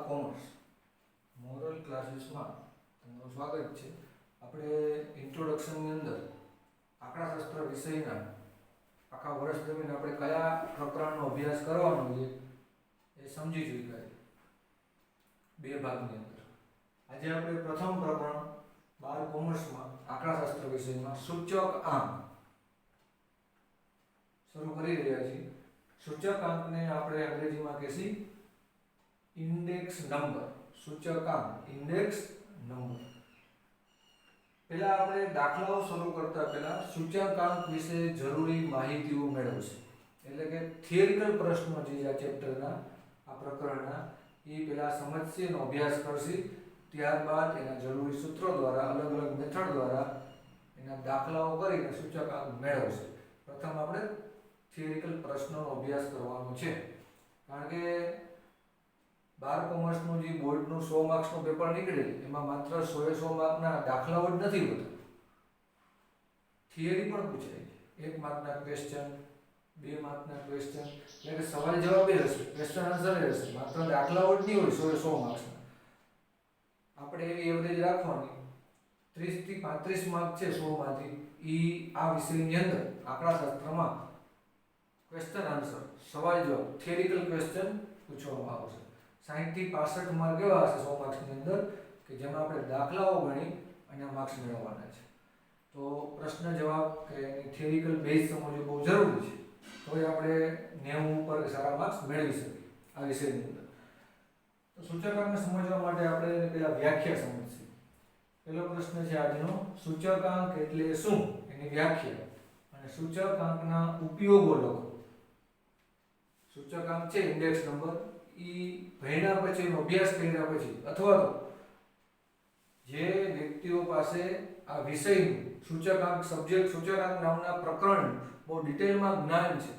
Commerce moral ક્લાસીસમાં તમારું સ્વાગત છે. આપણે ઇન્ટ્રોડક્શનની અંદર આંકડાશાસ્ત્ર વિષયના આખા વર્ષ દરમિયાન આપણે કયા પ્રકરણનો અભ્યાસ કરવાનો છે એ સમજી ચૂક્યા છે બે ભાગની અંદર. આજે આપણે પ્રથમ પ્રકરણ 12 કોમર્સમાં આંકડાશાસ્ત્ર વિષયમાં સૂચક આંક શરૂ કરી રહ્યા છીએ. સૂચકાંકને આપણે અંગ્રેજીમાં કહીએ ઇન્ડેક્સ નંબર. સૂચકાંક ઇન્ડેક્સ નંબર. પહેલા આપણે દાખલાઓ શરૂ કરતા પહેલા સૂચકાંક વિશે જરૂરી માહિતીઓ મેળવશે. એટલે કે થિયરિકલ પ્રશ્નો જે આ ચેપ્ટરના આ પ્રકરણના એ પહેલા સમજશે એનો અભ્યાસ કરશે. ત્યારબાદ એના જરૂરી સૂત્રો દ્વારા અલગ અલગ મેથડ દ્વારા એના દાખલાઓ કરીને સૂચકાંક મેળવશે. પ્રથમ આપણે થિયરિકલ પ્રશ્નોનો અભ્યાસ કરવાનો છે. કારણ કે 12 કોમર્સનું જે બોર્ડનું 100 માર્ક્સનું પેપર નીકળે એમાં માત્ર 100 માર્કના દાખલાઓ જ નથી હોતા, થિયરી પણ પૂછાય છે. 1 માર્કના ક્વેશ્ચન, 2 માર્કના ક્વેશ્ચન, એટલે કે સવાલ જવાબ એ હશે, ક્વેશ્ચન આન્સર એ હશે, માત્ર દાખલાઓ જ નહીં હોય 100 માર્ક્સના. આપણે એવી એવરેજ રાખવાની 30 થી 35 માર્ક છે 100 માંથી. આ વિષયની અંદર આંકડાશાસ્ત્રમાં ક્વેશ્ચન આન્સર, સવાલ જવાબ, થિયરિકલ ક્વેશ્ચન પૂછવામાં આવશે. 60 થી 65 માર્ક એવા હશે 100 માર્ક્સની અંદર કે જેમાં આપણે દાખલાઓ ગણી અને માર્ક્સ મેળવવાના છે. તો પ્રશ્ન જવાબ કે એની થિયરિકલ બેઝ સમજવું બહુ જરૂરી છે, તો આપણે 90 ઉપર સારા માર્ક્સ મેળવી શકીએ આ વિષયની અંદર. તો સૂચકાંકને સમજવા માટે આપણે પહેલા વ્યાખ્યા સમજીએ. પહેલો પ્રશ્ન છે આજનો, સૂચકાંક એટલે શું, એની વ્યાખ્યા અને સૂચકાંકના ઉપયોગો લખો. સૂચકાંક છે ઇન્ડેક્સ નંબર, ભણ્યા પછી એનો અભ્યાસ કર્યા પછી અથવા તો જે વ્યક્તિઓ પાસે આ વિષયનું સૂચકાંક સબ્જેક્ટ સૂચકાંક નામના પ્રકરણ બહુ ડિટેલમાં જ્ઞાન છે,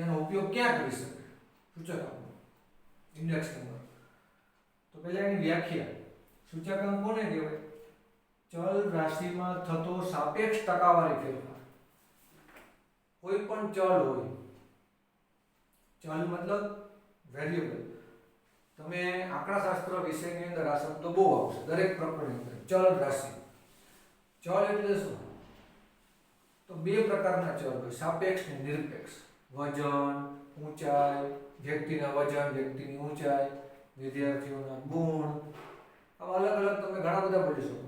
એનો ઉપયોગ ક્યાં કરી શકે સૂચકાંકનો ઇન્ડેક્સ નંબર. તો પહેલા એની વ્યાખ્યા. સૂચકાંક કોને કહેવાય? ચલ રાશિમાં થતો સાપેક્ષ ટકાવારી ફેરફાર. કોઈ પણ ચલ હોય, ચલ મતલબ વેરિયેબલ. તમે આંકડાશાસ્ત્ર વિષયની અંદર આ શબ્દ બહુ આવશે દરેક પ્રકરણની અંદર. ચલ રાશિ. ચલ એટલે શું? તો બે પ્રકારના ચલ હોય, સાપેક્ષ ને નિરપેક્ષ. વજન, ઊંચાઈ, વ્યક્તિના વજન, વ્યક્તિની ઊંચાઈ, વિદ્યાર્થીઓના ગુણ, આવા અલગ અલગ તમે ઘણા બધા પડી શકો.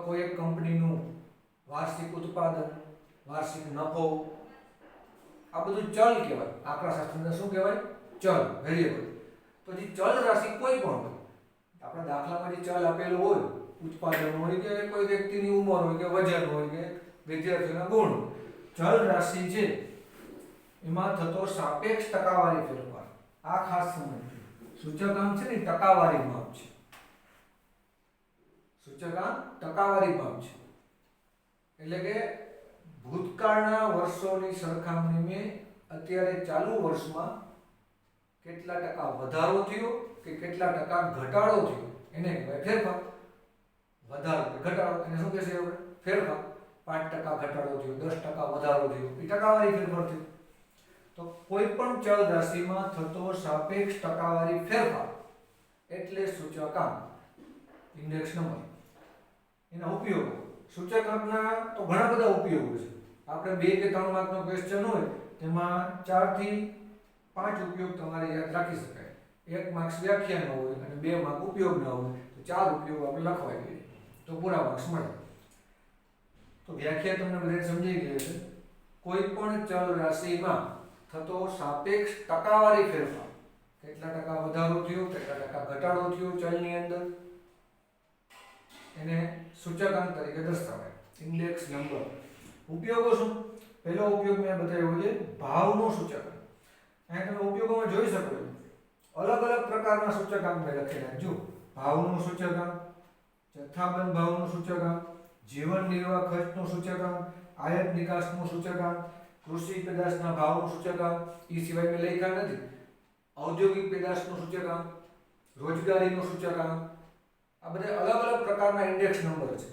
કોઈ એક કંપનીનું વાર્ષિક ઉત્પાદન, વાર્ષિક નફો, આ બધું ચલ કહેવાય. આંકડાશાસ્ત્રની અંદર શું કહેવાય? ચલ, વેરિયેબલ. તો જે ચલ રાશિ કોઈ પણ હોય, આપણા દાખલામાં જે ચલ આપેલું હોય, ઉત્પાદન હોય કે કોઈ વ્યક્તિની ઉંમર હોય કે વજન હોય કે વિદ્યાર્થીઓના ગુણ, ચલ રાશિ છે એમાં થતો સાપેક્ષ ટકાવારી ફેરફાર. આ ખાસ સમજજો. સૂચકાંક છે ને ટકાવારી માપ છે. સૂચકાંક ટકાવારી માપ છે. એટલે કે ભૂતકાળના વર્ષોની સરખામણીમાં અત્યારે ચાલુ વર્ષમાં કેટલા ટકા વધારો થયો કે કેટલા ટકા ઘટાડો થયો એને કહેવાય ફેરફાર. વધારો કે ઘટાડો એને શું કહેશે આપણે? ફેરફાર. 5% ઘટાડો થયો, 10% વધારો થયો, એ ટકાવારી ફેરફાર થયો. તો કોઈ પણ ચલ રાશિમાં થતો સાપેક્ષ ટકાવારી ફેરફાર એટલે સૂચકાંક ઇન્ડેક્સ નંબર. એના ઉપયોગો. સૂચકાંકના તો ઘણા બધા ઉપયોગો છે. આપણે 2 કે 3 માર્કનો ક્વેશ્ચન હોય તેમાં 4 થી 5 ઉપયોગ તમારે યાદ રાખી શકાય. 1 માર્ક્સ વ્યાખ્યાનો હોય અને 2 માર્ક ઉપયોગના હોય, તો 4 ઉપયોગ આપણે લખવા જોઈએ તો પૂરા માર્ક્સ મળે. તો વ્યાખ્યા તમને બધાને સમજાઈ ગઈ છે. કોઈ પણ ચલ રાશિમાં થતો સાપેક્ષ ટકાવારી ફેરફાર, કેટલા ટકા વધારો થયો, કેટલા ટકા ઘટાડો થયો ચલની અંદર, એને સૂચકાંક તરીકે દર્શાવાય, ઇન્ડેક્સ નંબર. ઉપયોગો શું? પહેલો ઉપયોગ મેં બતાવ્યો છે ભાવનો સૂચકાંક. અહીં તમે ઉપયોગોમાં જોઈ શકો છો અલગ અલગ પ્રકારના સૂચકાંક મેં લખેલા. જો ભાવનું સૂચકાંક, જથ્થાબંધ ભાવનું સૂચકાંક, જીવન નિર્વાહ ખર્ચનું સૂચકાંક, આયાત નિકાસનું સૂચકાંક, કૃષિ પેદાશના ભાવનું સૂચકાંક, એ સિવાય મેં લખ્યા નથી, ઔદ્યોગિક પેદાશનું સૂચકાંક, રોજગારીનું સૂચકાંક. આ બધા અલગ અલગ પ્રકારના ઇન્ડેક્સ નંબર છે.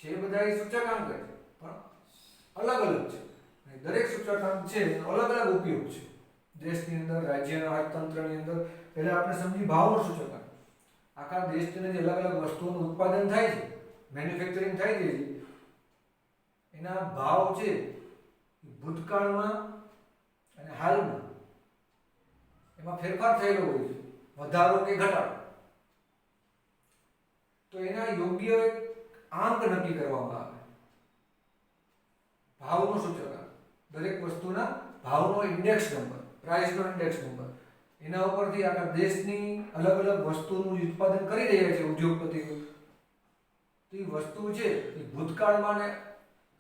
જે બધા એ સૂચકાંક છે પણ અલગ અલગ છે. દરેક સૂચકાંક છે એનો અલગ અલગ ઉપયોગ છે. દેશની અંદર, રાજ્યના અર્થતંત્રની અંદર પહેલા આપણે સમજી ભાવનું સૂચકાંક. આખા દેશની અંદર જે અલગ અલગ વસ્તુઓનું ઉત્પાદન થાય છે, મેન્યુફેક્ચરિંગ થાય છે, એના ભાવ છે ભૂતકાળમાં અને હાલમાં એમાં ફેરફાર થયેલો હોય છે, વધારો કે ઘટાડો. તો એના યોગ્ય આંક નક્કી કરવામાં આવે. ભાવનો સૂચકાંક, દરેક વસ્તુના ભાવનો ઇન્ડેક્સ નંબર, પ્રાઇસનો ઇન્ડેક્સ નંબર, એના ઉપરથી આખા દેશની અલગ અલગ વસ્તુનું ઉત્પાદન કરી રહ્યા છે ઉદ્યોગપતિઓ. તો એ વસ્તુ છે એ ભૂતકાળમાં ને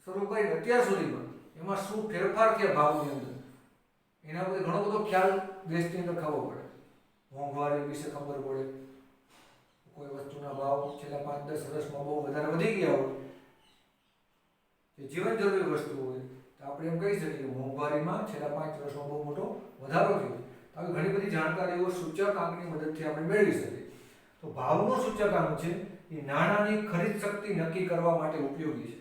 શરૂ કરીને અત્યાર સુધીમાં એમાં શું ફેરફાર થયા ભાવની અંદર, એના પર ઘણો બધો ખ્યાલ દેશની અંદર ખબર પડે. મોંઘવારી વિશે ખબર પડે. કોઈ વસ્તુના ભાવ છેલ્લા 5-10 વર્ષમાં બહુ વધારે વધી ગયા હોય, જે જીવન જરૂરી વસ્તુ હોય, તો આપણે એમ કહી શકીએ કે મોંઘવારીમાં છેલ્લા 5 વર્ષમાં બહુ મોટો વધારો થયો. આવી ઘણી બધી જાણકારીઓ સૂચકાંકની મદદથી આપણે મેળવી શકીએ. તો ભાવનો સૂચકાંક છે એ નાણાંની ખરીદ શક્તિ નક્કી કરવા માટે ઉપયોગી છે.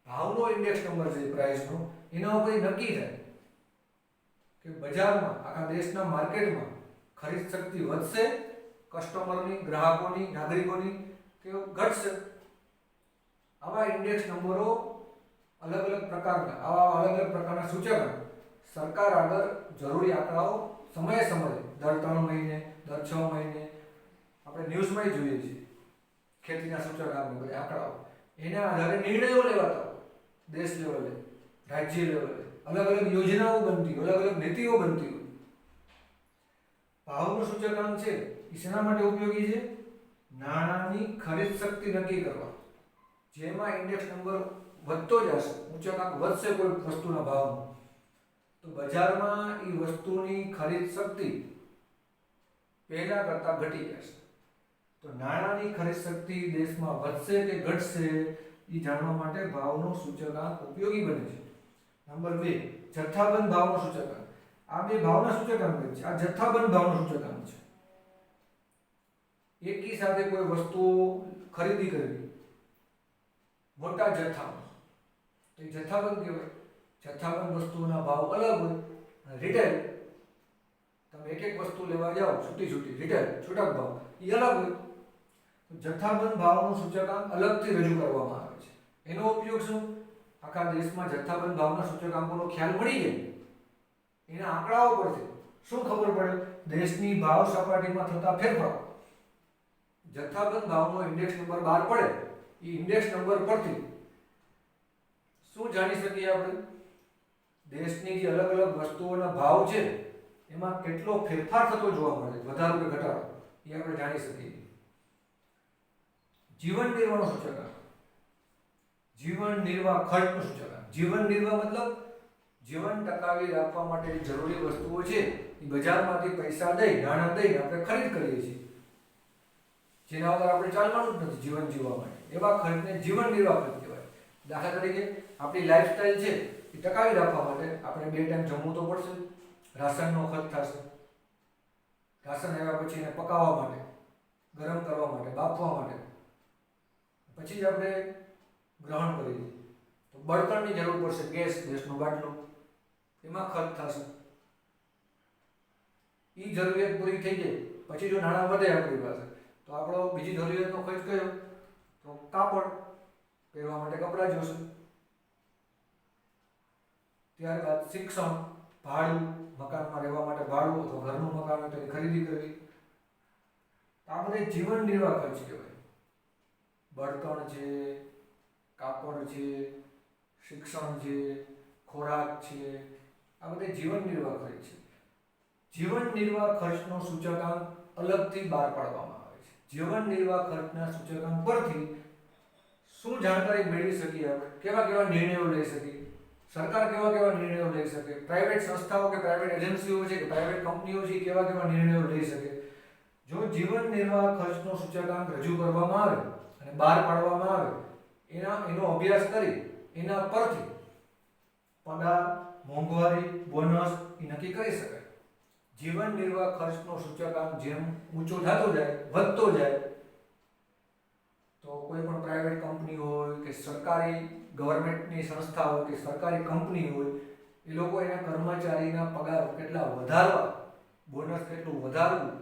ભાવનો ઇન્ડેક્સ નંબર છે પ્રાઇસનો, એના ઉપર નક્કી થાય કે બજારમાં, આખા દેશના માર્કેટમાં ખરીદ શક્તિ વધશે, કસ્ટમરની, ગ્રાહકોની, નાગરિકોની કે ઘટશે. આવા ઇન્ડેક્સ નંબરો અલગ અલગ પ્રકારના સૂચકાંક સરકાર આગળ જરૂરી આંકડાઓ સમયે સમયે દર 3 મહિને, દર 6 મહિને આપણે ન્યૂઝમાં જોઈએ છીએ ખેતીના સૂચકાંક બધા આંકડાઓ. એના આધારે નિર્ણયો લેવાતા હોય, દેશ લેવલે, રાજ્ય લેવલે અલગ અલગ યોજનાઓ બનતી હોય, અલગ અલગ નીતિઓ બનતી હોય. ભાવનો સૂચકાંક છે એ શેના માટે ઉપયોગી છે? નાણાંની ખરીદ શક્તિ નક્કી કરવા. જેમાં ઇન્ડેક્સ નંબર વધતો જશે, સૂચકાંક વધશે કોઈ વસ્તુના ભાવનો, તો બજારમાં એ વસ્તુની ખરીદ શક્તિ પહેલા કરતાં ઘટી જશે. તો નાણાંની ખરીદ શક્તિ દેશમાં વધશે કે ઘટશે એ જાણવા માટે ભાવનો સૂચકાંક ઉપયોગી બને છે. નંબર 2, જથ્થાબંધ ભાવનો સૂચકાંક. આ બે ભાવના સૂચકાંક છે. આ જથ્થાબંધ ભાવનો સૂચકાંક છે. એકી સાથે કોઈ વસ્તુ ખરીદી કરવી મોટા જથ્થામાં, તો એ જથ્થાબંધ કહેવાય. જથ્થાબંધ વસ્તુના ભાવ અલગ હોય. રિટેલ, તમે એક એક વસ્તુ લેવા જાઓ છૂટી રિટેલ છૂટક ભાવ એ અલગ હોય. તો જથ્થાબંધ ભાવનું સૂચકાંક અલગથી રજૂ કરવામાં આવે છે. એનો ઉપયોગ શું? આખા દેશમાં જથ્થાબંધ ભાવના સૂચકાંકોનો ખ્યાલ મળી જાય. એના આંકડાઓ પરથી શું ખબર પડે? દેશની ભાવ સપાટીમાં થતા ફેરફાર. જથ્થાબંધ ભાવનો ઇન્ડેક્સ નંબર બહાર પડે, એ ઇન્ડેક્સ નંબર પરથી શું જાણી શકીએ આપણે? દેશની જે અલગ અલગ વસ્તુઓના ભાવ છે એમાં કેટલો ફેરફાર થતો જોવા મળે, વધારો કે ઘટાડો, એ આપણે જાણી શકીએ. જીવન નિર્વાહનો સૂચકાંક, જીવન નિર્વાહ ખર્ચનું સૂચકાંક. જીવન નિર્વાહ મતલબ જીવન ટકાવી રાખવા માટે જરૂરી વસ્તુઓ છે એ બજારમાંથી પૈસા દઈ, નાણાં દઈ આપણે ખરીદ કરીએ છીએ, જેના વગર આપણે ચાલવાનું જ નથી જીવન જીવવા માટે. એવા ખર્ચને જીવન નિર્વાહ ખર્ચ કહેવાય. દાખલા તરીકે આપણી લાઈફસ્ટાઈલ છે એ ટકાવી રાખવા માટે આપણે 2 ટાઈમ જમવું તો પડશે, રાશનનો ખર્ચ થશે, રાશન આવ્યા પછી એને પકાવવા માટે, ગરમ કરવા માટે, બાફવા માટે, પછી જ આપણે ગ્રહણ કરીએ. તો બળતણની જરૂર પડશે, ગેસનો બાટલો, એમાં ખર્ચ થશે. એ જરૂરિયાત પૂરી થઈ જાય પછી જો નાણાં વધે આપણી પાસે, તો આપણો બીજી જરૂરિયાતનો ખર્ચ કયો? તો કાપડ, પહેરવા માટે કપડાં જોશે. ત્યારબાદ શિક્ષણ, ભાડું, મકાનમાં રહેવા માટે ભાડું અથવા ઘરનું મકાન હોય તેની ખરીદી કરવી. આ બધા જીવન નિર્વાહ ખર્ચ કહેવાય. બળતણ છે, કાપડ છે, શિક્ષણ છે, ખોરાક છે, આ બધા જીવન નિર્વાહ ખર્ચ છે. જીવન નિર્વાહ ખર્ચનો સૂચકાંક અલગથી બહાર પાડવામાં આવે છે. જીવન નિર્વાહ ખર્ચના સૂચકાંક પરથી શું જાણકારી મેળવી શકીએ આપણે? કેવા કેવા નિર્ણયો લઈ શકીએ? સરકાર કેવા કેવા નિર્ણયો લઈ શકે? પ્રાઇવેટ સંસ્થાઓ કે પ્રાઇવેટ એજન્સીઓ છે કે પ્રાઇવેટ કંપનીઓ છે કેવા કેવા નિર્ણયો લઈ શકે? જો જીવન નિર્વાહ ખર્ચનો સૂચકાંક રજૂ કરવામાં આવે અને બહાર પાડવામાં આવે, એનો અભ્યાસ કરી એના પરથી પગાર, મોંઘવારી, બોનસ એ નક્કી કરી શકાય. જીવન નિર્વાહ ખર્ચનો સૂચકાંક જેમ ઊંચો થતો જાય, વધતો જાય, તો કોઈ પણ પ્રાઇવેટ કંપની હોય કે સરકારી ગવર્મેન્ટની સંસ્થા હોય કે સરકારી કંપની હોય, એ લોકો એના કર્મચારીના પગાર કેટલા વધારવા, બોનસ કેટલું વધારવું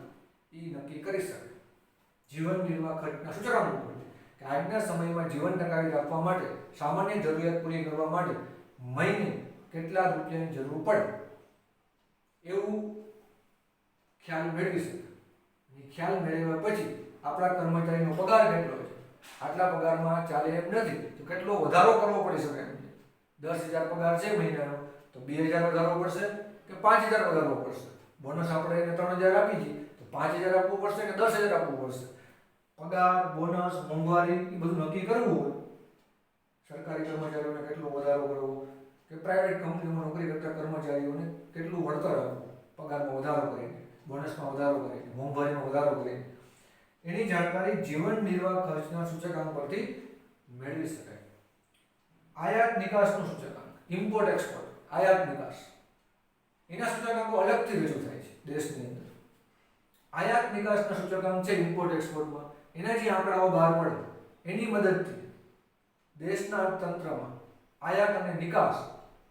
એ નક્કી કરી શકે. જીવન નિર્વાહ ખર્ચના સૂચકાંકો પરથી કે આજના સમયમાં જીવન ટકાવી રાખવા માટે, સામાન્ય જરૂરિયાત પૂરી કરવા માટે મહિને કેટલા રૂપિયાની જરૂર પડે એવું ખ્યાલ મેળવી શકે. ખ્યાલ મેળવ્યા પછી આપણા કર્મચારીનો પગાર કેટલો છે, આટલા પગારમાં ચાલે એમ નથી તો કેટલો વધારો કરવો પડી શકે એમ છે. 10,000 પગાર છે મહિનાનો તો 2,000 વધારવો પડશે કે 5,000 વધારવો પડશે. બોનસ આપણે એને 3,000 આપી છીએ તો 5,000 આપવું પડશે કે 10,000 આપવું પડશે. પગાર, બોનસ, મોંઘવારી એ બધું નક્કી કરવું હોય, સરકારી કર્મચારીઓને કેટલો વધારો કરવો કે પ્રાઇવેટ કંપનીઓમાં નોકરી કરતા કર્મચારીઓને કેટલું વળતર આપવું, પગારમાં વધારો કરીને, બોનસમાં વધારો કરીને, મોંઘવારીમાં વધારો કરીને, એની જાણકારી જીવન નિર્વાહ ખર્ચના સૂચકાંક પરથી મેળવી શકાય. આયાત નિકાસનું સૂચકાંક, ઇમ્પોર્ટ એક્સપોર્ટ, આયાત નિકાસ, એના સૂચકાંકો અલગથી રજૂ થાય છે દેશની અંદર. આયાત નિકાસના સૂચકાંક છે ઇમ્પોર્ટ એક્સપોર્ટમાં, એના જે આંકડાઓ બહાર પડે એની મદદથી દેશના અર્થતંત્રમાં આયાત અને નિકાસ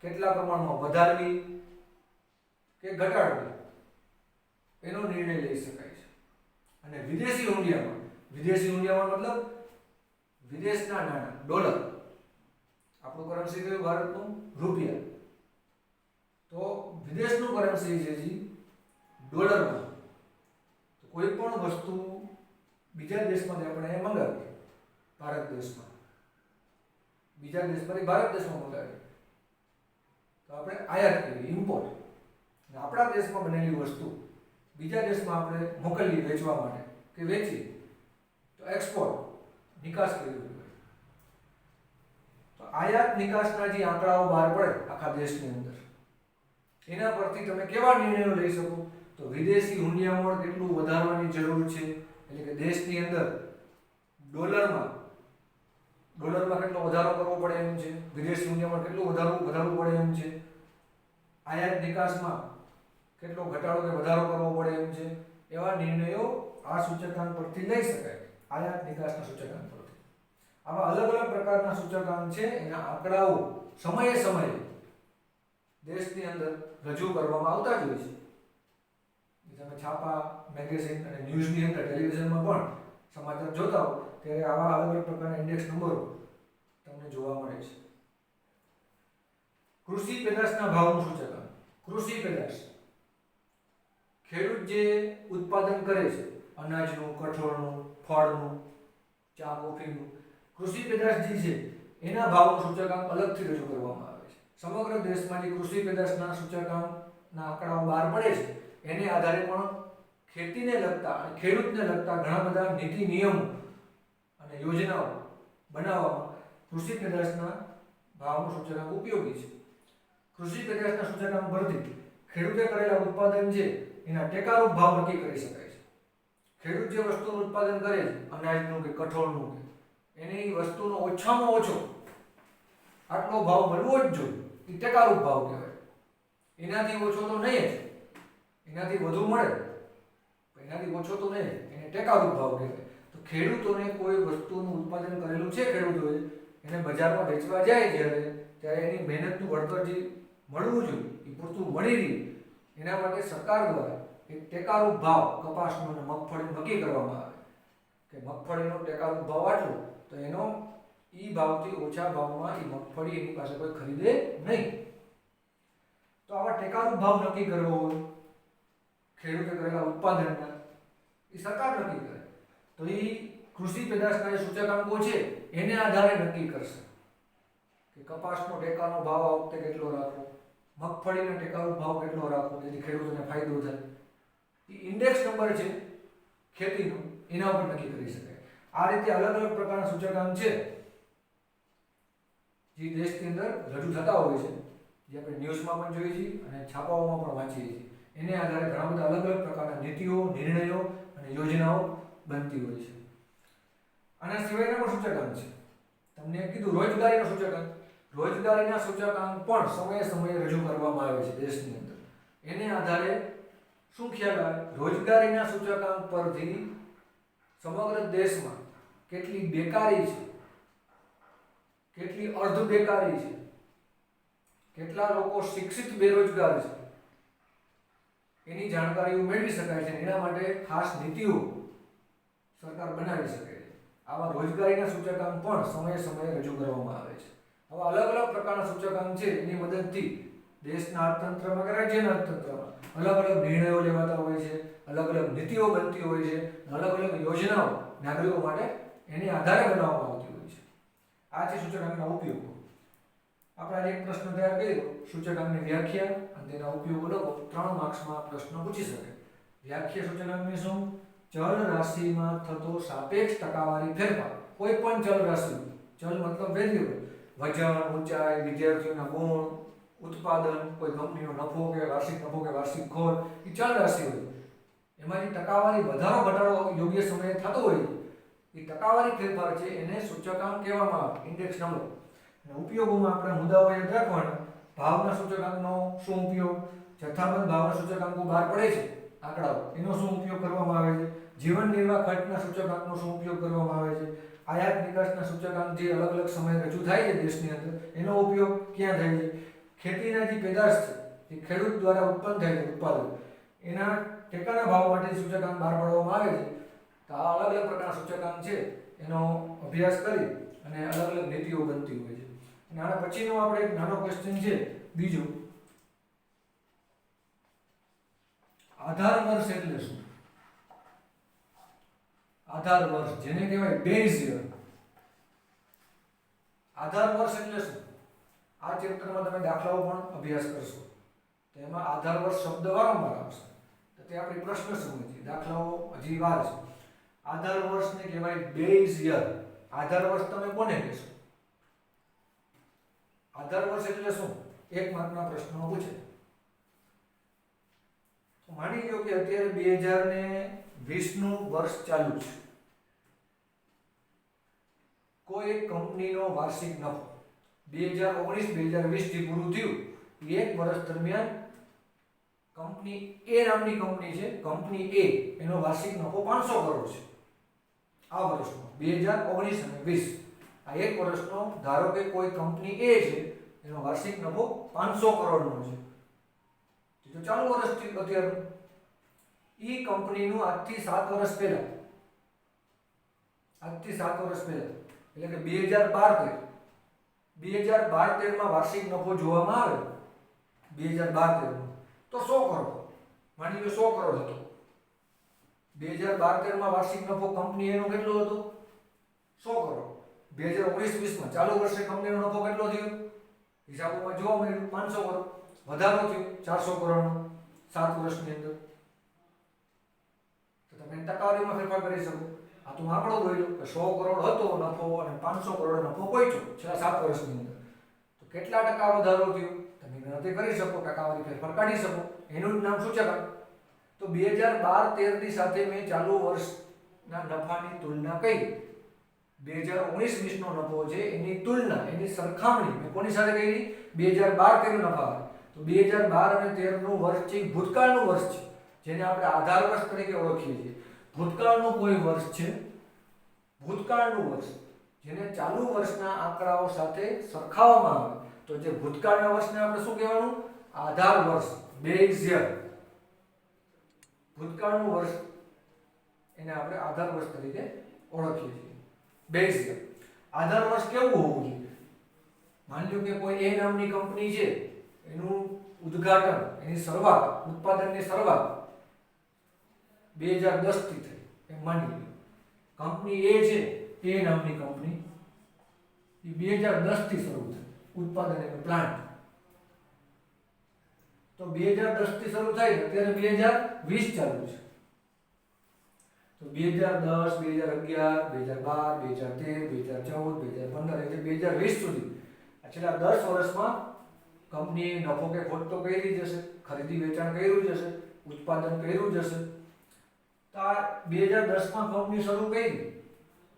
કેટલા પ્રમાણમાં વધારવી કે ઘટાડવી એનો નિર્ણય લઈ શકાય છે. અને વિદેશી હુંડિયામણ મતલબ વિદેશના નાણાં, ડોલર, આપણું કરન્સી કયું ભારતનું રૂપિયા, તો વિદેશનું કરન્સી છે જે ડોલરમાં. તો કોઈ પણ વસ્તુ બીજા દેશમાંથી આપણે મંગાવીએ, ભારત દેશમાં, બીજા દેશમાંથી ભારત દેશમાં મંગાવીએ તો આપણે આયાત કરીએ, ઇમ્પોર્ટ. અને આપણા દેશમાં બનેલી વસ્તુ બીજા દેશમાં આપણે મોકલીએ વેચવા માટે કે વેચીએ તો એક્સપોર્ટ, નિકાસ કરવી હોય. તો આયાત નિકાસના જે આંકડાઓ બહાર પડે આખા દેશની અંદર, એના પરથી તમે કેવા નિર્ણયો લઈ શકો તો વિદેશી હુંડિયામણ કેટલું વધારવાની જરૂર છે, એટલે કે દેશની અંદર ડોલરમાં કેટલો વધારો કરવો પડે એમ છે, વિદેશી હુંડિયામણ કેટલું વધારવું પડે એમ છે, આયાત નિકાસમાં કેટલો ઘટાડો કે વધારો કરવો પડે એમ છે, એવા નિર્ણયો આ સૂચકાંક પરથી લઈ શકાય, આયાત નિકાસના સૂચકાંક પરથી. આવા અલગ અલગ પ્રકારના સૂચકાંક છે, એના આંકડાઓ સમયે સમયે દેશની અંદર રજૂ કરવામાં આવતા જ હોય છે. તમે છાપા, મેગેઝિન અને ન્યૂઝની અંદર, ટેલિવિઝનમાં પણ સમાચાર જોતા હો ત્યારે આવા અલગ અલગ પ્રકારના ઇન્ડેક્સ નંબરો તમને જોવા મળે છે. કૃષિ પેદાશના ભાવનું સૂચકાંક. કૃષિ પેદાશ, ખેડૂત જે ઉત્પાદન કરે છે અનાજનું, કઠોળનું, ફળનું, ચા, કોફીનું, કૃષિ પેદાશ જે છે એના ભાવનું સૂચકાંક અલગથી રજૂ કરવામાં આવે છે. સમગ્ર દેશમાં જે કૃષિ પેદાશના સૂચકાંકના આંકડાઓ બહાર પડે છે એને આધારે પણ ખેતીને લગતા અને ખેડૂતને લગતા ઘણા બધા નીતિ નિયમો અને યોજનાઓ બનાવવામાં કૃષિ પેદાશના ભાવનું સૂચકાંક ઉપયોગી છે. કૃષિ પેદાશના સૂચકાંક પરથી ખેડૂતે કરેલા ઉત્પાદન છે એના ટેકારૂપ ભાવ નક્કી કરી શકાય છે. ખેડૂત જે વસ્તુનું ઉત્પાદન કરે છે, અનાજનું કે કઠોળનું કે, એને એ વસ્તુનો ઓછામાં ઓછો આટલો ભાવ મળવો જ જોઈએ, એ ટેકારૂપ ભાવ કહેવાય. એનાથી ઓછો તો નહીં જ, એનાથી વધુ મળે એનાથી ઓછો તો નહીં, એને ટેકારૂપ ભાવ કહેવાય. તો ખેડૂતોને કોઈ વસ્તુનું ઉત્પાદન કરેલું છે ખેડૂતોએ, એને બજારમાં વેચવા જાય ત્યારે એની મહેનતનું વળતર જે મળવું જોઈએ એ પૂરતું મળી રહે એના માટે સરકાર દ્વારા એક ટેકારૂપ ભાવ કપાસનો અને મગફળીનો નક્કી કરવામાં આવે કે મગફળીનો ટેકારૂપ ભાવ આટલો, તો એનો એ ભાવથી ઓછા ભાવમાં એ મગફળી એની પાસે કોઈ ખરીદે નહીં. તો આવા ટેકારૂપ ભાવ નક્કી કરવો હોય ખેડૂતે કરેલા ઉત્પાદનના, એ સરકાર નક્કી કરે. તો એ કૃષિ પેદાશના જે સૂચકાંકો છે એને આધારે નક્કી કરશે કે કપાસનો ટેકાનો ભાવ આ વખતે કેટલો રાખવો, મગફળીનો ટેકાનો ભાવ કેટલો રાખવો જેથી ખેડૂતોને ફાયદો થાય. એ ઇન્ડેક્સ નંબર છે ખેતીનો, એના ઉપર નક્કી કરી શકાય. આ રીતે અલગ અલગ પ્રકારના સૂચકાંક છે જે દેશની અંદર રજૂ થતા હોય છે, જે આપણે ન્યૂઝમાં પણ જોઈએ છીએ અને છાપાઓમાં પણ વાંચીએ છીએ. એને આધારે ઘણા બધા અલગ અલગ પ્રકારના નીતિઓ, નિર્ણયો અને યોજનાઓ બનતી હોય છે. આના સિવાયના પણ સૂચકાંક છે. તમને કીધું રોજગારીનો સૂચકાંક. રોજગારીના સૂચકાંક પણ સમયે સમયે રજૂ કરવામાં આવે છે દેશની અંદર. એને આધારે શું ખ્યાલ આવે, રોજગારીના સૂચકાંક પરથી સમગ્ર દેશમાં કેટલી બેકારી છે, કેટલી અર્ધ બેકારી છે, કેટલા લોકો શિક્ષિત બેરોજગાર છે એની જાણકારીઓ મેળવી શકાય છે. એના માટે ખાસ નીતિઓ સરકાર બનાવી શકે છે. આવા રોજગારીના સૂચકાંક પણ સમયે સમયે રજૂ કરવામાં આવે છે. આવા અલગ અલગ પ્રકારના સૂચકાંક છે એની મદદથી દેશના અર્થતંત્રમાં કે રાજ્યના અર્થતંત્રમાં અલગ અલગ નિર્ણયો લેવાતા હોય છે, અલગ અલગ નીતિઓ બનતી હોય છે, અલગ અલગ યોજનાઓ નાગરિકો માટે એની આધારે બનાવવામાં આવતી હોય છે. આ છે સૂચકાંકના ઉપયોગો. આપણે આજે એક પ્રશ્ન તૈયાર કર્યો, સૂચકાંકની વ્યાખ્યા અને તેના ઉપયોગો લખો. 3 માર્ક્સમાં પ્રશ્ન પૂછી શકે. વ્યાખ્યા સૂચકાંકની શું? ચલ રાશિમાં થતો સાપેક્ષ ટકાવારી ફેરફાર. કોઈ પણ ચલ રાશિ, ચલ મતલબ વેરિયેબલ, વજન, ઊંચાઈ, વિદ્યાર્થીઓના ગુણ, ઉત્પાદન, કોઈ કંપનીનો નફો કે વાર્ષિક ખોટ, એ ચલ રાશિ હોય. એમાંથી ટકાવારી વધારો ઘટાડો યોગ્ય સમયે થતો હોય, એ ટકાવારી ફેરફાર છે, એને સૂચકાંક કહેવામાં આવે, ઇન્ડેક્સ નંબર. અને ઉપયોગોમાં આપણે મુદ્દાઓ યાદ રાખવાના. ભાવના સૂચકાંકનો શું ઉપયોગ? જથ્થાબંધ ભાવના સૂચકાંકો બહાર પડે છે આંકડાઓ, એનો શું ઉપયોગ કરવામાં આવે છે? જીવન નિર્વાહ ખર્ચના સૂચકાંકનો શું ઉપયોગ કરવામાં આવે છે? આયાત નિકાસના સૂચકાંક જે અલગ અલગ સમયે રજૂ થાય છે દેશની અંદર, એનો ઉપયોગ ક્યાં થાય છે? ખેતીના જે પેદાશ છે, જે ખેડૂત દ્વારા ઉત્પન્ન થાય છે ઉત્પાદન, એના ટેકાના ભાવ માટે સૂચકાંક બહાર પાડવામાં આવે છે. તો આ અલગ અલગ પ્રકારના સૂચકાંક છે એનો અભ્યાસ કરી અને અલગ અલગ નીતિઓ બનતી હોય છે. અને આના પછીનો આપણે એક નાનો ક્વેશ્ચન છે બીજો, આધાર વર્ષ એટલે શું? આધાર વર્ષ જેને કહેવાય બેઝ યર. આધાર વર્ષ એટલે શું? આ ચેપ્ટરમાં તમે દાખલાઓ પણ અભ્યાસ કરશો તો એમાં આધાર વર્ષ શબ્દ વારંવાર આવશે. તો તે આપણે પ્રશ્ન સમજીએ, દાખલાઓ હજી વાર છે. આધાર વર્ષને કહેવાય બેઝ યર. આધાર વર્ષ તમે કોને કહેશો? આધાર વર્ષ એટલે શું? 1 માર્કના પ્રશ્નો પૂછે. માની લો કે અત્યારે 2020 નું વર્ષ ચાલુ છે. કોઈ એક કંપનીનો વાર્ષિક નફો 2019-2020 થી પૂરું થયું, એક વર્ષ દરમિયાન કંપની એ નામની કંપની છે, કંપની એ, એનો વાર્ષિક નફો 500 કરોડ છે. આ વર્ષનો 2019 અને 20 આ એક વર્ષનો ધારો કે કોઈ કંપની એ છે, એનો વાર્ષિક નફો 500 કરોડનો છે. તો ચાલુ વર્ષથી અત્યારનું ઈ કંપનીનું આજથી 7 વર્ષ પહેલા, એટલે કે 2012-13 માં વાર્ષિક નફો જોવામાં આવે 2012-13 તો 100 કરોડ. માની લો 100 કરોડ હતો. 2012-13 માં વાર્ષિક નફો કંપની એનો કેટલો હતો? 100 કરોડ. 2019-20 માં ચાલુ વર્ષે કંપનીનો નફો કેટલો થયો? હિસાબોમાં જોવા મળ્યું 500 કરોડ. વધારો થયો 400 કરોડનો 7 વર્ષની અંદર. તો તમે ટકાવારીમાં ફેરફાર કરી શકો. આ તો આંકડો બોલ્યો કે 100 કરોડ હતો નફો અને 500 કરોડ નફો પહોંચ્યો છેલ્લા 7 વર્ષની અંદર. તો કેટલા ટકા વધારો થયો તમે ગણતરી કરી શકો, ટકાવારી ફેરફાર કાઢી શકો. એનું જ નામ સૂચકાંક. તો 2012-13 ની સાથે મેં ચાલુ વર્ષના નફાની તુલના કરી. 2019-20 નો નફો છે એની તુલના, એની સરખામણી મેં કોની સાથે કરી? 2012-13 નફા. તો 2012 અને 13 નું વર્ષ છે ભૂતકાળનું વર્ષ છે, જેને આપણે આધાર વર્ષ તરીકે ઓળખીએ છીએ. ભૂતકાળનું કોઈ વર્ષ છે, ભૂતકાળનું વર્ષ જેને ચાલુ વર્ષના આંકડાઓ સાથે સરખાવવામાં આવે તો જે ભૂતકાળના વર્ષને આપણે શું કહેવાનું? આધાર વર્ષ, બેઝ યર. ભૂતકાળનું વર્ષ એને આપણે આધાર વર્ષ તરીકે ઓળખીએ છીએ, બેઝ યર. આધાર વર્ષ કેવું હોવું જોઈએ? માની લો કે કોઈ એ નામની કંપની છે, એનું ઉદ્ઘાટન, એની શરૂઆત, ઉત્પાદનની શરૂઆત 2010 થી થઈ એમ માની લો. કંપની એ છે, એ નામની કંપની, એ 2010 થી શરૂ થઈ ઉત્પાદન એનો પ્લાન્ટ. તો 2010 થી શરૂ થાય અત્યારે 2020 ચાલુ છે. તો 2010, 2011, 2012, 2013, 2014, 2015 એટલે 2020 સુધી આ છેલ્લા 10 વર્ષમાં કંપનીએ નફો કે ખોટ તો કરી જ હશે, ખરીદી વેચાણ કર્યું જ હશે, ઉત્પાદન કર્યું જ હશે. તો આ 2010 માં કંપની શરૂ કરી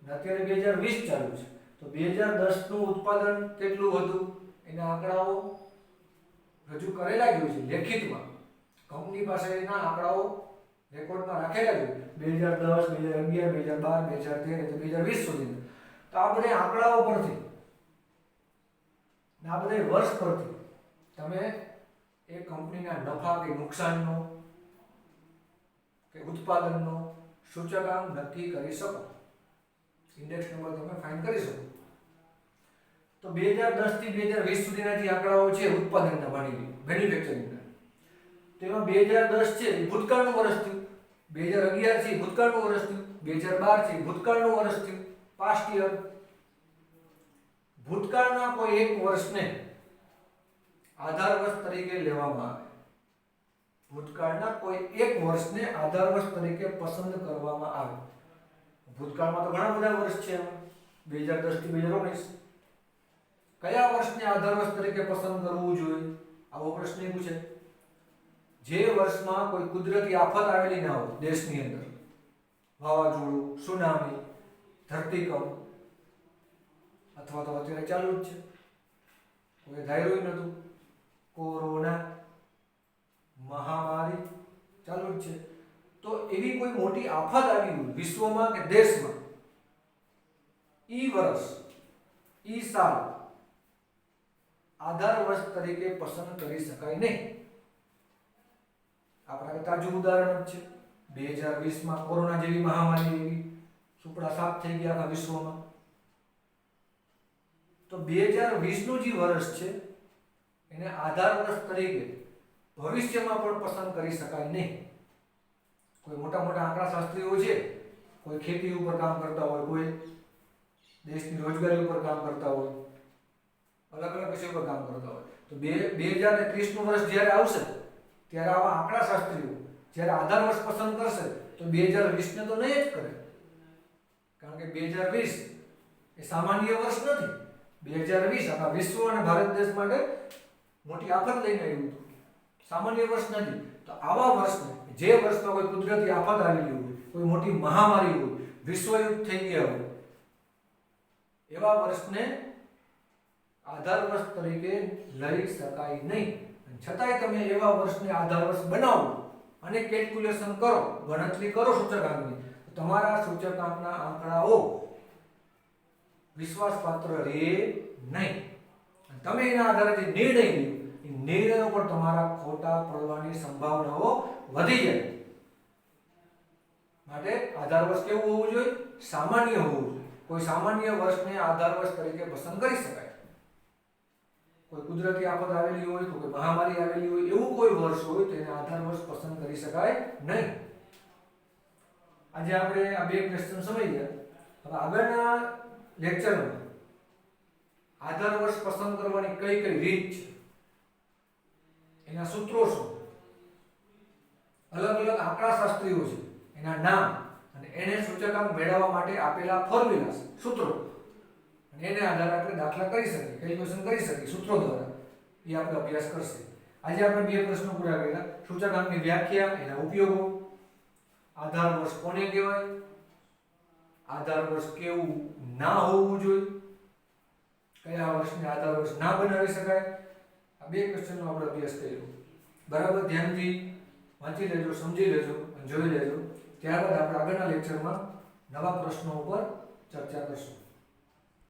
અને અત્યારે 2020 ચાલુ છે. તો 2010 નું ઉત્પાદન કેટલું હતું એના આંકડાઓ રજૂ કરેલા જ હોય છે લેખિતમાં. કંપની પાસે એના આંકડાઓ રેકોર્ડમાં રાખેલા જ હોય 2010, 2011, 2012, 2013 એટલે 2020 સુધી. તો આ બધા આંકડાઓ પરથી, આ બધા વર્ષ પરથી તમે એ કંપનીના નફા કે નુકસાનનો કે ઉત્પાદનનો સૂચકાંક નક્કી કરી શકો, ઇન્ડેક્સ નંબર તમે ફાઇન્ડ કરી શકો. તો 2010 થી 2020 સુધીના જે આંકડાઓ છે ઉત્પાદનના માની મેન્યુફેક્ચરિંગના, તેમાં 2010 છે એ ભૂતકાળનું વર્ષ થયું, 2011 છે એ ભૂતકાળનું વર્ષ થયું, 2012 છે એ ભૂતકાળનું વર્ષ થયું, પાસ્ટ યર. ભૂતકાળના કોઈ એક વર્ષને આધાર વર્ષ તરીકે લેવામાં આવે. ભૂતકાળના કોઈ એક વર્ષને આધાર વર્ષ તરીકે પસંદ કરવામાં આવે. ભૂતકાળમાં તો ઘણા બધા વર્ષ છે, 2010 થી 2019. કયા વર્ષને આધાર વર્ષ તરીકે પસંદ કરવું જોઈએ? આવો પ્રશ્ન પૂછે. જે વર્ષમાં કોઈ કુદરતી આફત આવેલી ના હોય દેશની અંદર, વાવાઝોડું, સુનામી, ધરતીકંપ, અથવા તો અત્યારે ચાલુ જ છે, કોઈ ધાર્યું નહોતું, કોરોના મહામારી ચાલુ જ છે, તો એવી કોઈ મોટી આફત આવી હોય વિશ્વમાં કે દેશમાં, ઈ વર્ષ, ઈ સાલ આધાર વર્ષ તરીકે પસંદ કરી શકાય નહીં. આપણા તાજું ઉદાહરણ જ છે 2020માં કોરોના જેવી મહામારી એવી સુપડા સાફ થઈ ગયા આખા વિશ્વમાં. તો 2020 નું જે વર્ષ છે એને આધાર વર્ષ તરીકે ભવિષ્યમાં પણ પસંદ કરી શકાય નહીં. કોઈ મોટા મોટા આંકડાશાસ્ત્રીઓ છે, કોઈ ખેતી ઉપર કામ કરતા હોય, કોઈ દેશની રોજગારી ઉપર કામ કરતા હોય, અલગ અલગ વિષય પર કામ કરતા હોય, તો 2030 નું વર્ષ જ્યારે આવશે ત્યારે આવા આંકડાશાસ્ત્રીઓ જ્યારે આધાર વર્ષ પસંદ કરશે તો 2020 ને તો નહીં જ કરે, કારણ કે 2020 એ સામાન્ય વર્ષ નથી. 2020 આખા વિશ્વ અને ભારત દેશ માટે મોટી આફત લઈને આવ્યું હતું, સામાન્ય વર્ષ નથી. તો આવા વર્ષને, જે વર્ષમાં કોઈ કુદરતી આફત આવેલી હોય, કોઈ મોટી મહામારી હોય, વિશ્વયુદ્ધ થઈ ગયા હોય, એવા વર્ષને આધાર વર્ષ તરીકે લઈ શકાય નહીં. છતાંય તમે એવા વર્ષને આધાર વર્ષ બનાવો અને કેલ્ક્યુલેશન કરો, ગણતરી કરો સૂચકાંકની, તમારા સૂચકાંકના આંકડાઓ વિશ્વાસપાત્ર રહે નહીં. તમે એના આધારે જે નિર્ણય લો એ નિર્ણયો પર તમારા ખોટા પડવાની સંભાવનાઓ વધી જાય. માટે આધાર વર્ષ કેવું હોવું જોઈએ? સામાન્ય હોવું જોઈએ. કોઈ સામાન્ય વર્ષને આધાર વર્ષ તરીકે પસંદ કરી શકાય. કોઈ કુદરતી આફત આવેલી હોય, કોઈ મહામારી આવેલી હોય, એવું કોઈ વર્ષ હોય તો એને આધાર વર્ષ પસંદ કરી શકાય નહીં. આજે આપણે આ બે ક્વેશ્ચન સમજી ગયા. હવે આગળના લેક્ચરમાં આધાર વર્ષ પસંદ કરવાની કઈ કઈ રીત છે, એના સૂત્રો શું, અલગ અલગ આંકડાશાસ્ત્રીઓ છે એના નામ અને એને સૂચકાંક મેળવવા માટે આપેલા ફોર્મ્યુલા, સૂત્રો, અને એને આધારે આપણે દાખલા કરી શકીએ, કેલ્ક્યુલેશન કરી શકીએ સૂત્રો દ્વારા. એ આપણે અભ્યાસ કરશે. આજે આપણે બે પ્રશ્નો પૂરા કર્યા. સૂચકાંકની વ્યાખ્યા, એના ઉપયોગો, આધાર વર્ષ કોને કહેવાય, આધાર વર્ષ કેવું ના હોવું જોઈએ, કયા વર્ષને આધાર વર્ષ ના બનાવી શકાય. આ બે ક્વેશ્ચનનો આપણે અભ્યાસ કર્યો. બરાબર ધ્યાનથી વાંચી લેજો, સમજી લેજો અને જોઈ લેજો. ત્યારબાદ આપણે આગળના લેક્ચરમાં નવા પ્રશ્નો ઉપર ચર્ચા કરશું.